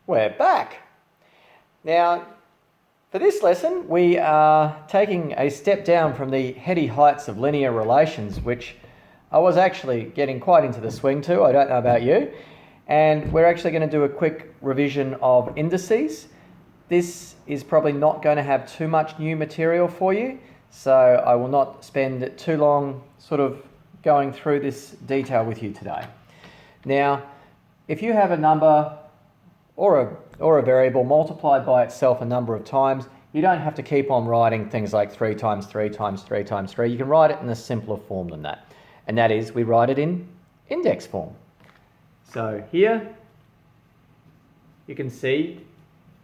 We're back. Now, for this lesson, we are taking a step down from the heady heights of linear relations, which I was actually getting quite into the swing to. I don't know about you. And we're actually going to do a quick revision of indices. This is probably not going to have too much new material for you, so I will not spend too long sort of going through this detail with you today. Now, if you have a number or a variable multiplied by itself a number of times, you don't have to keep on writing things like 3 times 3 times 3 times 3. You can write it in a simpler form than that. And that is, we write it in index form. So here, you can see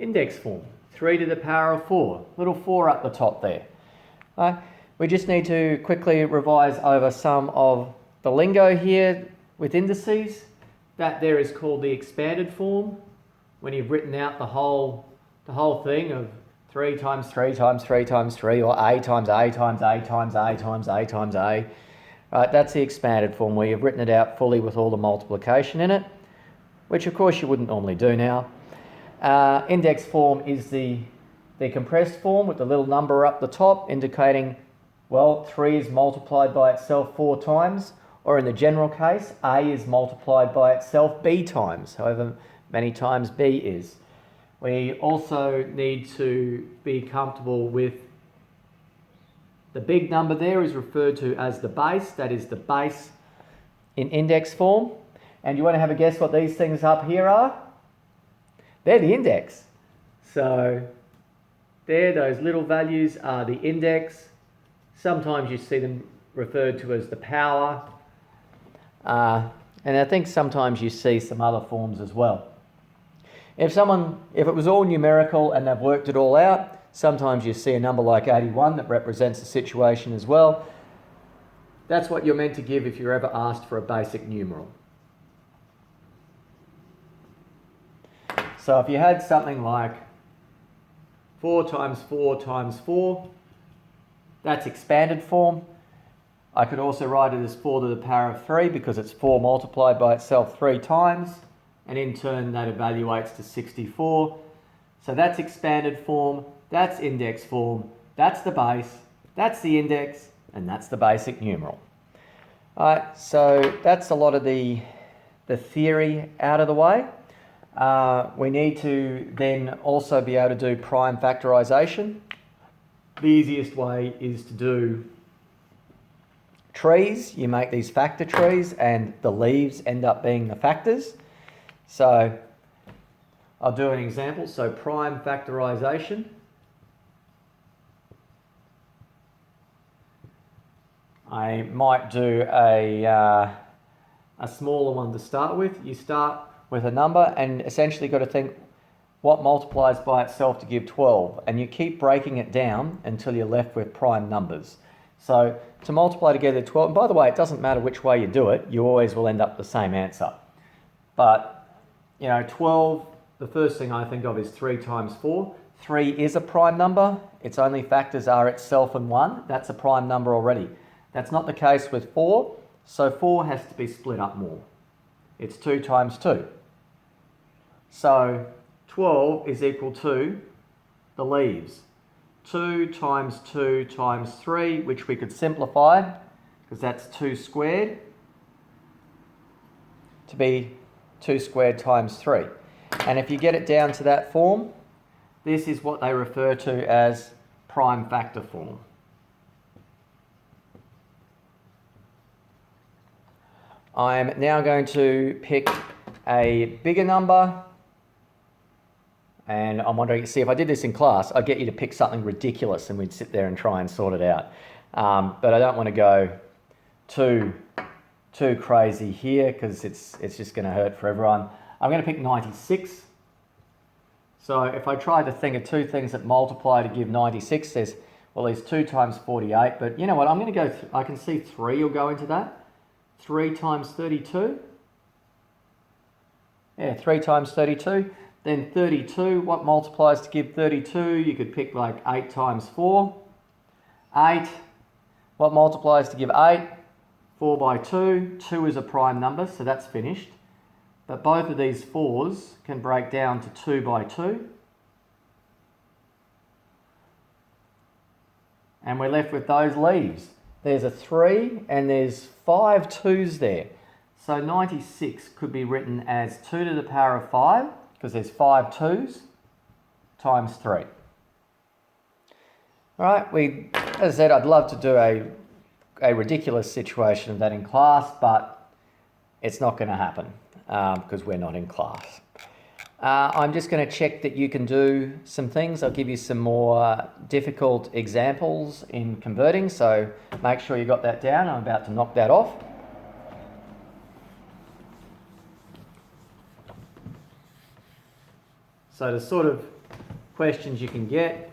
index form, 3 to the power of 4, little 4 up the top there. We just need to quickly revise over some of the lingo here with indices. That there is called the expanded form, when you've written out the whole thing of 3 times 3 times 3 times 3, or a times a times a times a times a times a. Right, that's the expanded form, where you've written it out fully with all the multiplication in it, which of course you wouldn't normally do now. Index form is the compressed form with the little number up the top indicating, well, 3 is multiplied by itself 4 times, or in the general case, A is multiplied by itself B times, however many times B is. We also need to be comfortable with the big number there is referred to as the base. That is the base in index form. And you want to have a guess what these things up here are? They're the index. So there, those little values are the index. Sometimes you see them referred to as the power. And I think sometimes you see some other forms as well. If it was all numerical and they've worked it all out, sometimes you see a number like 81 that represents the situation as well. That's what you're meant to give if you're ever asked for a basic numeral. So if you had something like 4 times 4 times 4, that's expanded form. I could also write it as 4 to the power of 3 because it's 4 multiplied by itself 3 times, and in turn that evaluates to 64. So that's expanded form, that's index form, that's the base, that's the index, and that's the basic numeral. Alright, so that's a lot of the theory out of the way. We need to then also be able to do prime factorisation. The easiest way is to do trees. You make these factor trees and the leaves end up being the factors. So I'll do an example. So prime factorisation. I might do a smaller one to start with. You start with a number and essentially got to think what multiplies by itself to give 12, and you keep breaking it down until you're left with prime numbers. So to multiply together 12, and by the way, it doesn't matter which way you do it, you always will end up the same answer. But, 12, the first thing I think of is 3 times 4. 3 is a prime number. Its only factors are itself and 1. That's a prime number already. That's not the case with 4, so 4 has to be split up more. It's 2 times 2. So 12 is equal to the leaves. 2 times 2 times 3, which we could simplify because that's 2 squared, to be 2 squared times 3. And if you get it down to that form, this is what they refer to as prime factor form. I'm now going to pick a bigger number. And I'm wondering, see, if I did this in class, I'd get you to pick something ridiculous and we'd sit there and try and sort it out. But I don't want to go too crazy here because it's just going to hurt for everyone. I'm going to pick 96. So if I try to think of two things that multiply to give 96, there's 2 times 48. But you know what, I'm going to go, I can see 3 will go into that. 3 times 32. Yeah, 3 times 32. Then 32, what multiplies to give 32? You could pick like 8 times 4. 8, what multiplies to give 8? 4 by 2. 2 is a prime number, so that's finished. but both of these 4s can break down to 2 by 2. And we're left with those leaves. There's a 3 and there's 5 2s there. So 96 could be written as 2 to the power of 5, because there's 5 2s, times 3. All right, as I said, I'd love to do a ridiculous situation of that in class, but it's not going to happen because we're not in class. I'm just going to check that you can do some things. I'll give you some more difficult examples in converting, so make sure you got that down. I'm about to knock that off. So the sort of questions you can get,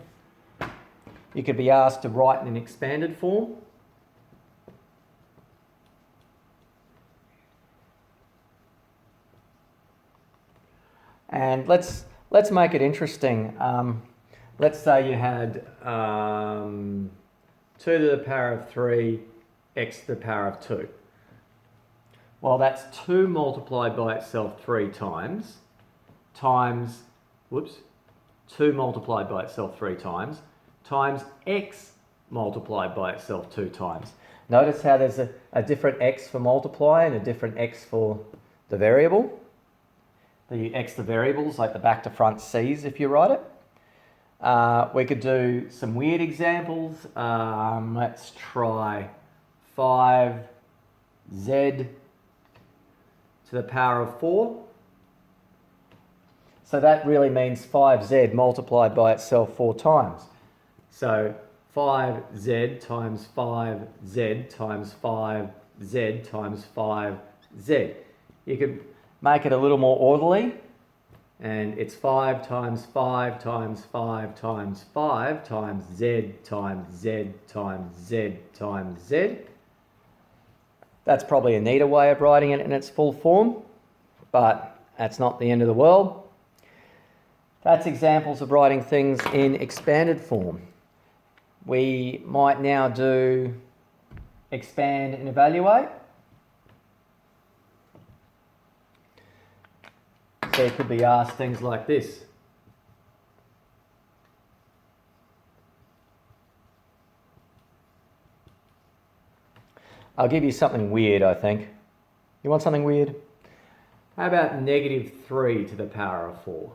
you could be asked to write in an expanded form. And let's make it interesting. Let's say you had 2 to the power of 3, x to the power of 2. Well, that's 2 multiplied by itself 3 times, 2 multiplied by itself 3 times, times x multiplied by itself 2 times. Notice how there's a different x for multiply and a different x for the variable. The x the variables, like the back to front c's if you write it. We could do some weird examples. Let's try 5z to the power of 4. So that really means 5z multiplied by itself 4 times. So 5z times 5z times 5z times 5z. You could make it a little more orderly, and it's 5 times 5 times 5 times 5 times z times z times z times z. That's probably a neater way of writing it in its full form, but that's not the end of the world. That's examples of writing things in expanded form. We might now do expand and evaluate. So it could be asked things like this. I'll give you something weird, I think. You want something weird? How about -3 to the power of 4?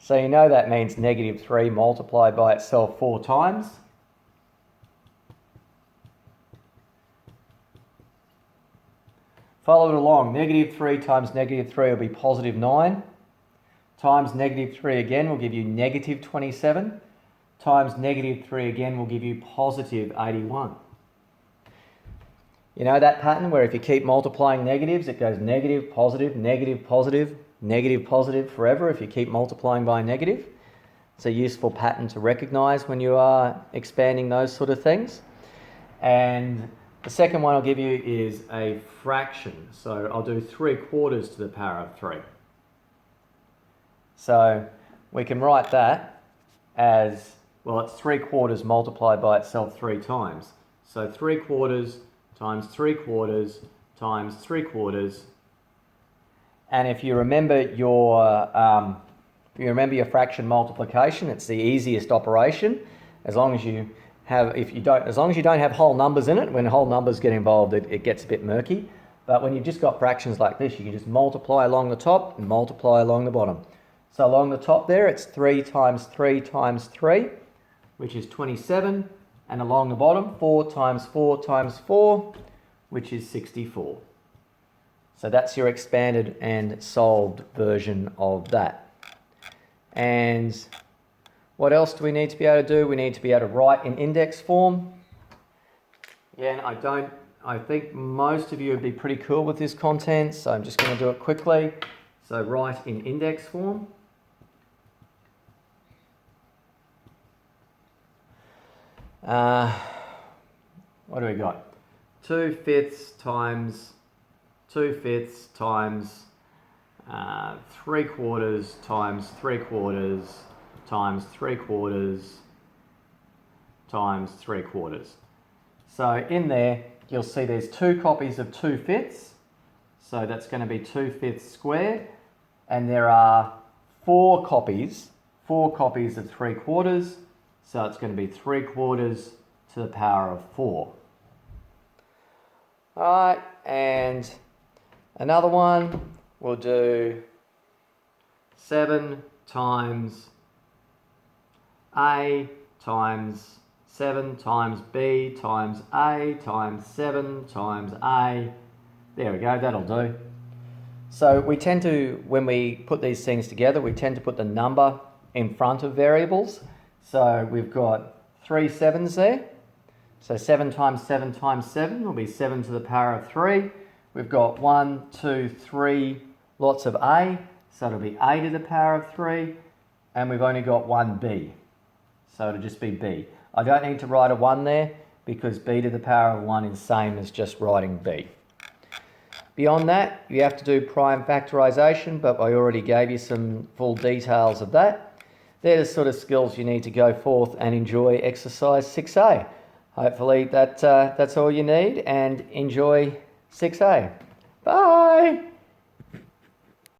So you know that means -3 multiplied by itself 4 times. Follow it along. -3 times -3 will be +9. Times -3 again will give you -27. Times -3 again will give you +81. You know that pattern where if you keep multiplying negatives, it goes negative, positive, negative, positive, negative, positive forever if you keep multiplying by a negative. It's a useful pattern to recognize when you are expanding those sort of things. And the second one I'll give you is a fraction. So I'll do 3/4 to the power of 3. So we can write that as, well, it's 3/4 multiplied by itself 3 times. So 3/4 times 3/4 times 3/4. And if you remember your fraction multiplication, it's the easiest operation. As long as you don't have whole numbers in it. When whole numbers get involved, it gets a bit murky. But when you've just got fractions like this, you can just multiply along the top and multiply along the bottom. So along the top there, it's 3 times 3 times 3, which is 27. And along the bottom, 4 times 4 times 4, which is 64. So that's your expanded and solved version of that. And what else do we need to be able to do? We need to be able to write in index form. Again, I think most of you would be pretty cool with this content, so I'm just going to do it quickly. So write in index form. What do we got? 2/5 times 2/5 times 3/4 times 3/4 times 3/4 times 3/4. So in there, you'll see there's 2 copies of 2/5. So that's going to be 2/5 squared. And there are 4 copies of 3/4. So it's going to be 3/4 to the power of 4. All right, and another one, we'll do 7 times A times 7 times B times A times 7 times A. There we go, that'll do. So we tend to, when we put these things together, we tend to put the number in front of variables. So we've got 3 7s there. So 7 times 7 times 7 will be 7 to the power of 3. We've got 1, 2, 3 lots of A, so it'll be A to the power of 3. And we've only got 1 B, so it'll just be B. I don't need to write a 1 there because B to the power of 1 is the same as just writing B. Beyond that, you have to do prime factorisation, but I already gave you some full details of that. They're the sort of skills you need to go forth and enjoy exercise 6A. Hopefully that's all you need, and enjoy 6A. Bye!